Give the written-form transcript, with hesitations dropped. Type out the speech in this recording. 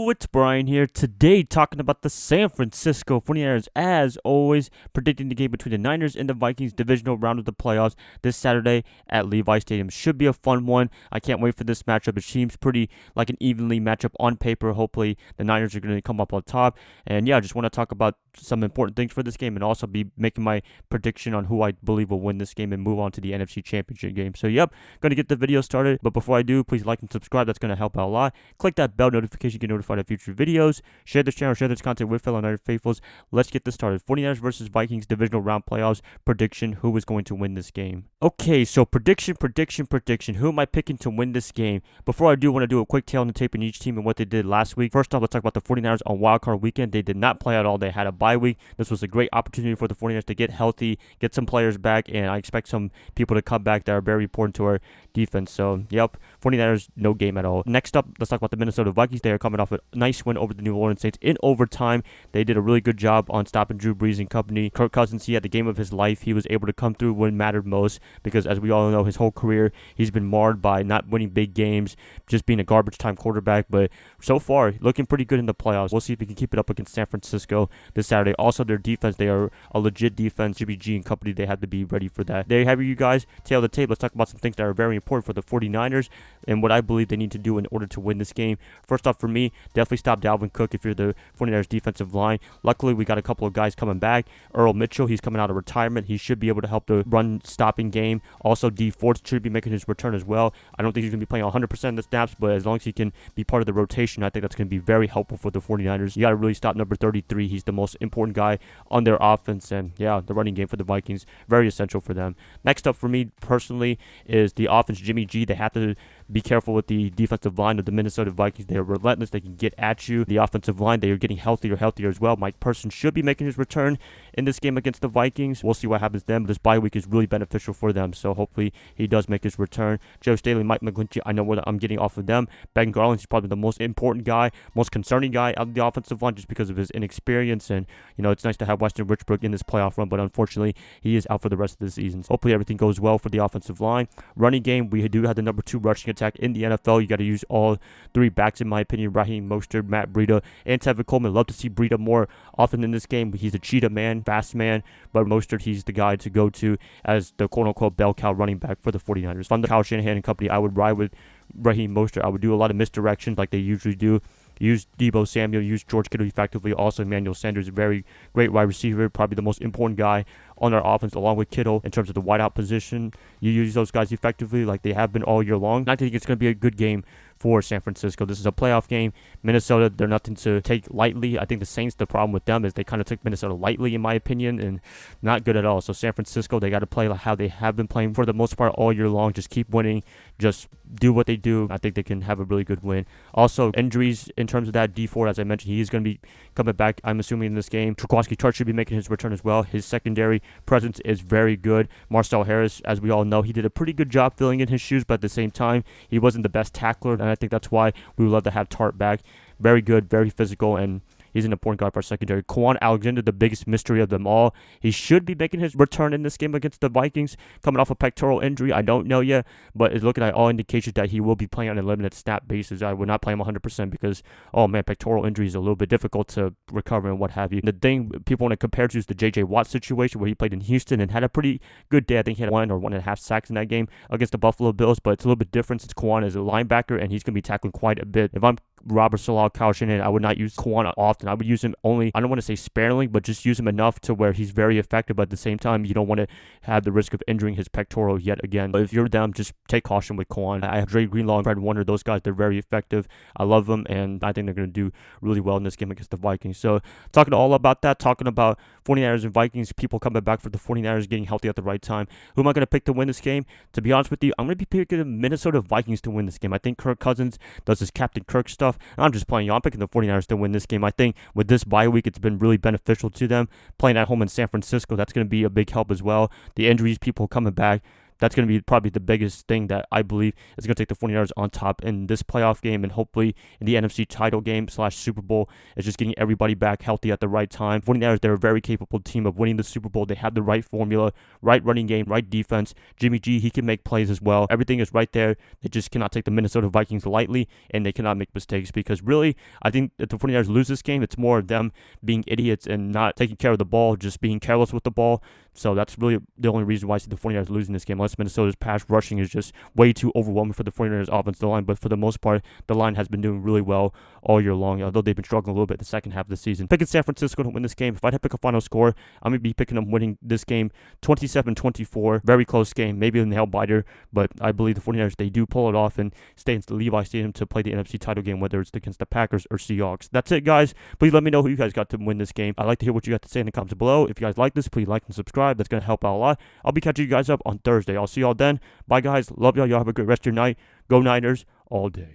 Yo, it's Brian here. Today, talking about the San Francisco 49ers, as always, predicting the game between the Niners and the Vikings divisional round of the playoffs this Saturday at Levi Stadium. Should be a fun one. I can't wait for this matchup. It seems pretty like an evenly matchup on paper. Hopefully, the Niners are going to come up on top. And yeah, I just want to talk about some important things for this game and also be making my prediction on who I believe will win this game and move on to the NFC Championship game. So, yep, going to get the video started. But before I do, please like and subscribe. That's going to help out a lot. Click that bell notification to get notified of future videos. Share this channel, share this content with fellow Niner faithfuls. Let's get this started. 49ers versus Vikings divisional round playoffs. Prediction, who is going to win this game? Okay, so prediction. Who am I picking to win this game? Before I do, I want to do a quick tail on the tape in each team and what they did last week. First off, let's talk about the 49ers on wildcard weekend. They did not play at all. They had a bye week. This was a great opportunity for the 49ers to get healthy, get some players back, and I expect some people to come back that are very important to our defense. So, yep, 49ers, no game at all. Next up, let's talk about the Minnesota Vikings. They are coming off a nice win over the New Orleans Saints in overtime. They did a really good job on stopping Drew Brees and company. Kirk Cousins, he had the game of his life. He was able to come through when it mattered most because, as we all know, his whole career, he's been marred by not winning big games, just being a garbage time quarterback. But so far, looking pretty good in the playoffs. We'll see if he can keep it up against San Francisco this Saturday. Also, their defense, they are a legit defense. GBG and company, they have to be ready for that. There you have it, you guys. Tail of the tape. Let's talk about some things that are very important for the 49ers and what I believe they need to do in order to win this game. First off, for me, definitely stop Dalvin Cook if you're the 49ers defensive line. Luckily, we got a couple of guys coming back. Earl Mitchell, he's coming out of retirement. He should be able to help the run-stopping game. Also, D Ford should be making his return as well. I don't think he's going to be playing 100% of the snaps, but as long as he can be part of the rotation, I think that's going to be very helpful for the 49ers. You got to really stop number 33. He's the most important guy on their offense, and yeah, the running game for the Vikings, very essential for them. Next up for me personally is the offense. Jimmy G, they have to be careful with the defensive line of the Minnesota Vikings. They are relentless. They can get at you. The offensive line, they are getting healthier as well. Mike Person should be making his return in this game against the Vikings. We'll see what happens then. But this bye week is really beneficial for them, so hopefully he does make his return. Joe Staley, Mike McGlinchey, I know what I'm getting off of them. Ben Garland is probably the most important guy, most concerning guy out of the offensive line just because of his inexperience. And, you know, it's nice to have Weston Richburg in this playoff run, but unfortunately, he is out for the rest of the season. So hopefully everything goes well for the offensive line. Running game, we do have the number 2 rushing attack in the NFL. You got to use all 3 backs, in my opinion. Raheem Mostert, Matt Breida, and Tevin Coleman. Love to see Breida more often in this game. He's a cheetah man, fast man, but Mostert, he's the guy to go to as the quote-unquote bell cow running back for the 49ers. From the Kyle Shanahan and company, I would ride with Raheem Mostert. I would do a lot of misdirections like they usually do. Use Deebo Samuel, use George Kittle effectively. Also, Emmanuel Sanders, a very great wide receiver, probably the most important guy on our offense, along with Kittle in terms of the wideout position. You use those guys effectively like they have been all year long. I think it's going to be a good game for San Francisco. This is a playoff game. Minnesota, they're nothing to take lightly. I think the Saints, the problem with them is they kind of took Minnesota lightly, in my opinion, and not good at all. So San Francisco, they got to play like how they have been playing for the most part all year long. Just keep winning. Just do what they do. I think they can have a really good win. Also, injuries in terms of that. D4, as I mentioned, he is going to be coming back, I'm assuming, in this game. Jaquiski Tartt should be making his return as well. His secondary presence is very good. Marcel Harris, as we all know, he did a pretty good job filling in his shoes, but at the same time, he wasn't the best tackler, and I think that's why we would love to have Tartt back. Very good, very physical, and he's an important guy for our secondary. Kwon Alexander, the biggest mystery of them all. He should be making his return in this game against the Vikings, coming off a pectoral injury. I don't know yet, but it's looking at all indications that he will be playing on a limited snap basis. I would not play him 100% because, oh man, pectoral injury is a little bit difficult to recover and what have you. The thing people want to compare to is the J.J. Watt situation where he played in Houston and had a pretty good day. I think he had 1 or 1.5 sacks in that game against the Buffalo Bills, but it's a little bit different since Kwon is a linebacker and he's going to be tackling quite a bit. If I'm Robert Salah, Kyle Shanahan, I would not use Kwon often. I would use him only, I don't want to say sparingly, but just use him enough to where he's very effective, but at the same time, you don't want to have the risk of injuring his pectoral yet again. But if you're them, just take caution with Kwon. I have Dre Greenlaw and Fred Warner. Those guys, they're very effective. I love them, and I think they're going to do really well in this game against the Vikings. So, talking all about that, talking about 49ers and Vikings, people coming back for the 49ers getting healthy at the right time. Who am I going to pick to win this game? To be honest with you, I'm going to be picking the Minnesota Vikings to win this game. I think Kirk Cousins does his Captain Kirk stuff. I'm just playing you. I'm picking the 49ers to win this game. I think with this bye week, it's been really beneficial to them. Playing at home in San Francisco, that's going to be a big help as well. The injuries, people coming back. that's going to be probably the biggest thing that I believe is going to take the 49ers on top in this playoff game, and hopefully in the NFC title game / Super Bowl. Is just getting everybody back healthy at the right time. 49ers, they're a very capable team of winning the Super Bowl. They have the right formula, right running game, right defense. Jimmy G, he can make plays as well. Everything is right there. They just cannot take the Minnesota Vikings lightly, and they cannot make mistakes, because really, I think if the 49ers lose this game, it's more of them being idiots and not taking care of the ball, just being careless with the ball. So that's really the only reason why I see the 49ers losing this game, unless Minnesota's pass rushing is just way too overwhelming for the 49ers offensive line. But for the most part, the line has been doing really well all year long, although they've been struggling a little bit in the second half of the season. Picking San Francisco to win this game. If I had to pick a final score, I'm going to be picking them winning this game 27-24. Very close game, maybe a nail biter, but I believe the 49ers, they do pull it off and stay into the Levi Stadium to play the NFC title game, whether it's against the Packers or Seahawks. That's it, guys. Please let me know who you guys got to win this game. I'd like to hear what you got to say in the comments below. If you guys like this, please like and subscribe. That's going to help out a lot. I'll be catching you guys up on Thursday. I'll see y'all then. Bye, guys. Love y'all. Y'all have a great rest of your night. Go Niners all day.